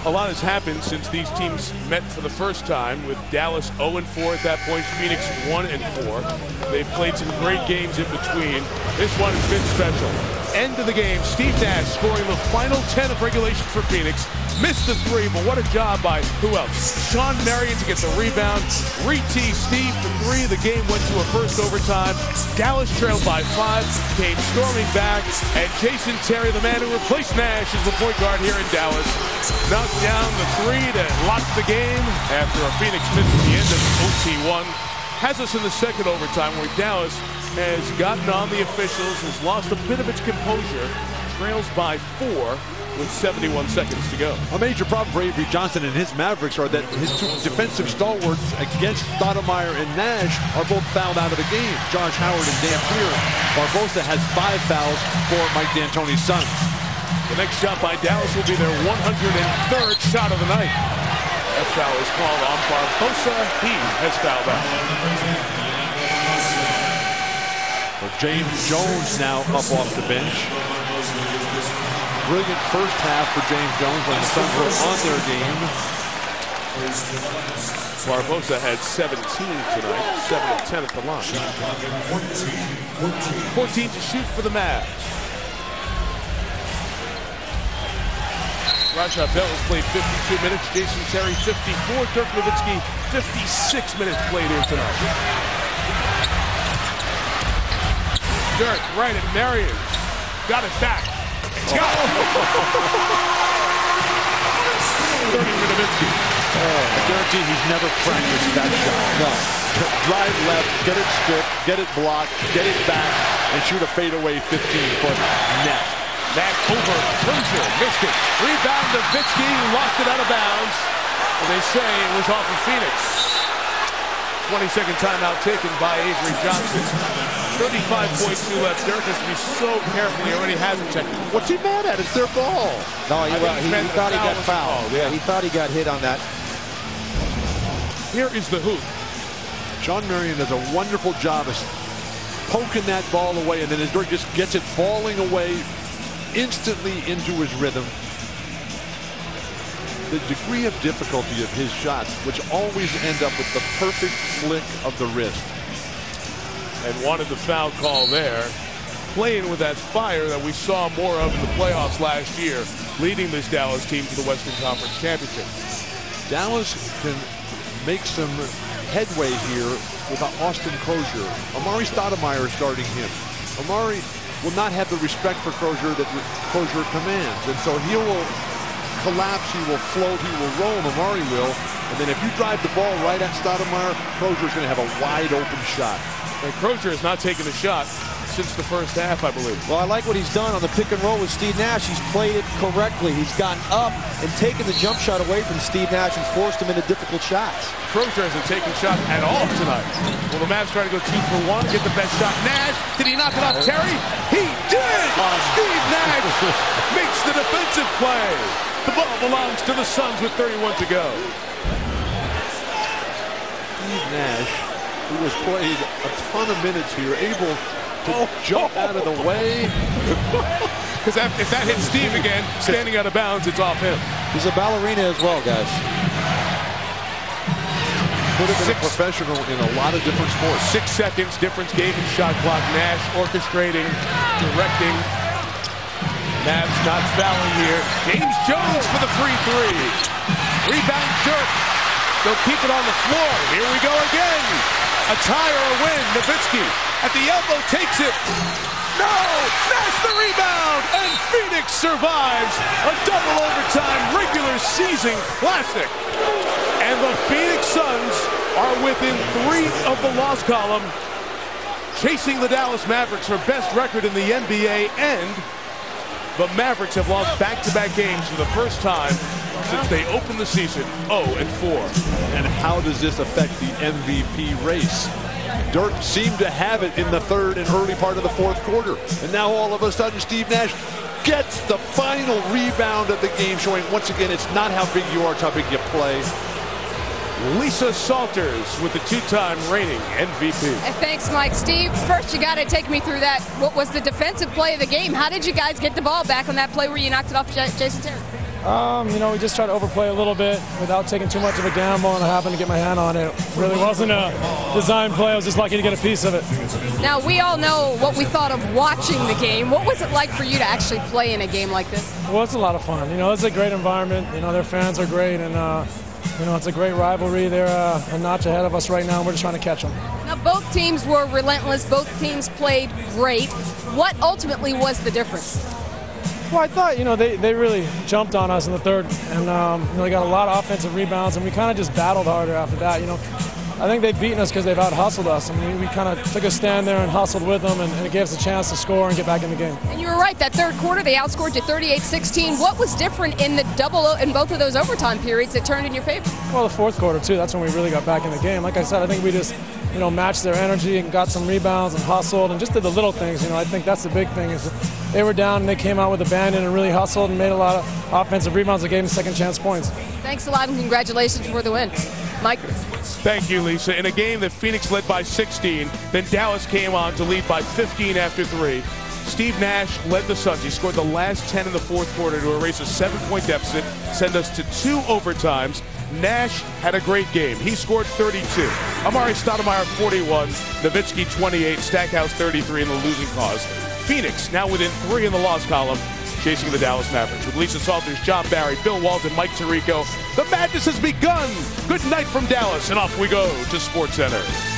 A lot has happened since these teams met for the first time, with Dallas 0-4 at that point, Phoenix 1-4. They've played some great games in between. This one has been special. End of the game, Steve Nash scoring the final 10 of regulation for Phoenix. Missed the three, but what a job by who else? Shawn Marion to get the rebound. Re-tee Steve for three. The game went to a first overtime. Dallas trailed by 5, came storming back, and Jason Terry, the man who replaced Nash, is the point guard here in Dallas. Knocked down the three to lock the game after a Phoenix miss at the end of OT1. Has us in the second overtime where Dallas has gotten on the officials, has lost a bit of its composure, trails by 4 with 71 seconds to go. A major problem for Avery Johnson and his Mavericks are that his two defensive stalwarts against Stoudemire and Nash are both fouled out of the game. Josh Howard and Dan Clear. Barbosa has 5 fouls for Mike D'Antoni's Suns. The next shot by Dallas will be their 103rd shot of the night. That foul is called on Barbosa. He has fouled out. James Jones now up off the bench. Brilliant first half for James Jones when the Suns were on their game. Barbosa had 17 tonight, 7 of 10 at the line. 14 to shoot for the Mavs. Raja Bell has played 52 minutes, Jason Terry 54, Dirk Nowitzki 56 minutes played here tonight. Dirk right at Marion. Got it back. It's got it. 30 for Nowitzki. Guarantee he's never practiced that shot. No. Drive left, get it stripped, get it blocked, get it back, and shoot a fadeaway 15-foot net. Back over Crozier. Missed it. Rebound to Nowitzki, who lost it out of bounds. And they say it was off of Phoenix. 20-second timeout taken by Avery Johnson. 35.2 left. Dirk has to be so careful. He already has a check. What's he mad at? It's their ball. No, he thought he got fouled. Yeah, he thought he got hit on that. Here is the hoop. Shawn Marion does a wonderful job of poking that ball away, and then as Dirk just gets it falling away instantly into his rhythm. The degree of difficulty of his shots, which always end up with the perfect flick of the wrist. And wanted the foul call there. Playing with that fire that we saw more of in the playoffs last year, leading this Dallas team to the Western Conference Championship. Dallas can make some headway here with Austin Crozier. Amari Stoudemire is starting him. Amari will not have the respect for Crozier that Crozier commands, and so he will collapse, he will float, he will roll, Amari will, and then if you drive the ball right at Stoudemire, Crozier's going to have a wide open shot. And Crozier has not taken a shot since the first half, I believe. Well, I like what he's done on the pick and roll with Steve Nash. He's played it correctly. He's gotten up and taken the jump shot away from Steve Nash and forced him into difficult shots. Crozier hasn't taken a shot at all tonight. Well, the Mavs trying to go 2 for 1, get the best shot. Nash, did he knock it off Terry? He did! Steve Nash makes the defensive play. The ball belongs to the Suns with 31 to go. Steve Nash, who has played a ton of minutes here, able to jump out of the way. Because if that hits Steve again, standing out of bounds, it's off him. He's a ballerina as well, guys. Could have been a professional in a lot of different sports. 6 seconds difference, game and shot clock. Nash orchestrating, directing. Mavs not fouling here. James Jones for the free three. Rebound Dirk. They'll keep it on the floor. Here we go again. A tie or a win. Nowitzki at the elbow takes it. No! That's the rebound! And Phoenix survives a double overtime regular season classic. And the Phoenix Suns are within 3 of the loss column, chasing the Dallas Mavericks for best record in the NBA, and the Mavericks have lost back-to-back games for the first time since they opened the season 0-4. And how does this affect the MVP race? Dirk seemed to have it in the third and early part of the fourth quarter. And now all of a sudden Steve Nash gets the final rebound of the game, showing once again it's not how big you are, it's how big you play. Lisa Salters with the two-time reigning MVP. Hey, thanks, Mike. Steve, first you got to take me through that. What was the defensive play of the game? How did you guys get the ball back on that play where you knocked it off Jason Terry? We just tried to overplay a little bit without taking too much of a gamble, and I happened to get my hand on it. Really wasn't a design play. I was just lucky to get a piece of it. Now, we all know what we thought of watching the game. What was it like for you to actually play in a game like this? Well, it's a lot of fun. It's a great environment. Their fans are great, and it's a great rivalry. They're a notch ahead of us right now, and we're just trying to catch them. Now, both teams were relentless. Both teams played great. What ultimately was the difference? Well, I thought, they really jumped on us in the third, and they got a lot of offensive rebounds, and we kind of just battled harder after that. I think they've beaten us because they've out-hustled us. We kind of took a stand there and hustled with them, and it gave us a chance to score and get back in the game. And you were right. That third quarter, they outscored you 38-16. What was different in the in both of those overtime periods that turned in your favor? Well, the fourth quarter, too. That's when we really got back in the game. Like I said, I think we just, matched their energy and got some rebounds and hustled and just did the little things. I think that's the big thing is they were down and they came out with abandon and really hustled and made a lot of offensive rebounds that gave them second chance points. Thanks a lot and congratulations for the win. Mike? Thank you, Lisa. In a game that Phoenix led by 16, then Dallas came on to lead by 15 after 3. Steve Nash led the Suns. He scored the last 10 in the fourth quarter to erase a 7-point deficit, send us to 2 overtimes. Nash had a great game. He scored 32. Amari Stoudemire 41, Nowitzki 28, Stackhouse 33 in the losing cause. Phoenix now within 3 in the loss column, chasing the Dallas Mavericks. With Lisa Salters, John Barry, Bill Walton, Mike Tirico, the madness has begun. Good night from Dallas, and off we go to SportsCenter.